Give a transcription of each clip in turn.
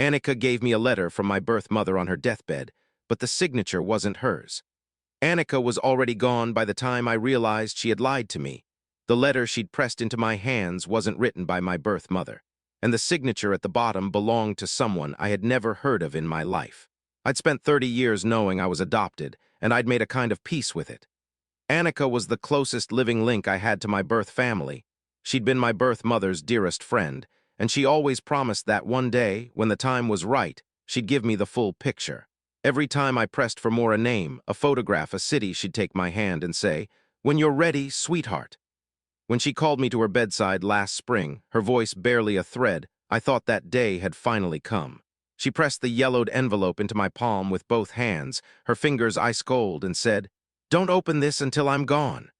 Anika gave me a letter from my birth mother on her deathbed, but the signature wasn't hers. Anika was already gone by the time I realized she had lied to me. The letter she'd pressed into my hands wasn't written by my birth mother, and the signature at the bottom belonged to someone I had never heard of in my life. I'd spent 30 years knowing I was adopted, and I'd made a kind of peace with it. Anika was the closest living link I had to my birth family. She'd been my birth mother's dearest friend, and she always promised that one day, when the time was right, she'd give me the full picture. Every time I pressed for more a name, a photograph, a city, she'd take my hand and say, "When you're ready, sweetheart." When she called me to her bedside last spring, her voice barely a thread, I thought that day had finally come. She pressed the yellowed envelope into my palm with both hands, her fingers ice cold, and said, "Don't open this until I'm gone."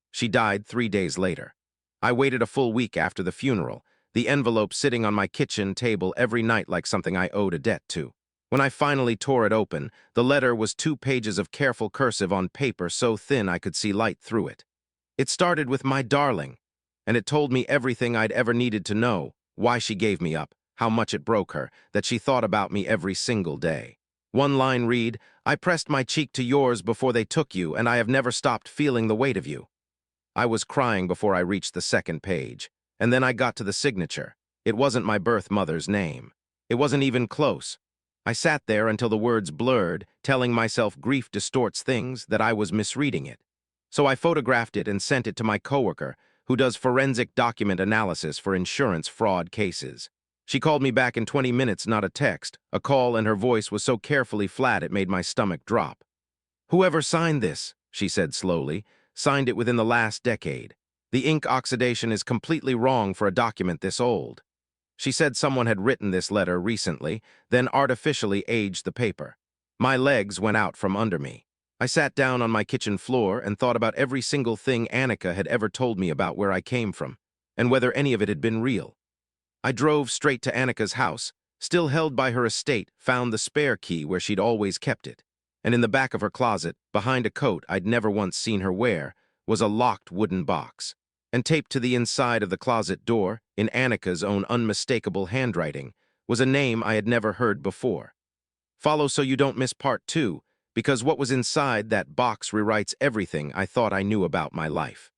She died 3 days later. I waited a full week after the funeral, the envelope sitting on my kitchen table every night like something I owed a debt to. When I finally tore it open, the letter was 2 pages of careful cursive on paper so thin I could see light through it. It started with "My darling," and it told me everything I'd ever needed to know: why she gave me up, how much it broke her, that she thought about me every single day. One line read, "I pressed my cheek to yours before they took you, and I have never stopped feeling the weight of you." I was crying before I reached the second page, and then I got to the signature. It wasn't my birth mother's name. It wasn't even close. I sat there until the words blurred, telling myself grief distorts things, that I was misreading it. So I photographed it and sent it to my coworker, who does forensic document analysis for insurance fraud cases. She called me back in 20 minutes, not a text, a call, and her voice was so carefully flat it made my stomach drop. "Whoever signed this," she said slowly, "signed it within the last decade. The ink oxidation is completely wrong for a document this old." She said someone had written this letter recently, then artificially aged the paper. My legs went out from under me. I sat down on my kitchen floor and thought about every single thing Anika had ever told me about where I came from, and whether any of it had been real. I drove straight to Anika's house, still held by her estate, found the spare key where she'd always kept it, and in the back of her closet, behind a coat I'd never once seen her wear, was a locked wooden box. And taped to the inside of the closet door, in Anika's own unmistakable handwriting, was a name I had never heard before. Follow so you don't miss part 2, because what was inside that box rewrites everything I thought I knew about my life.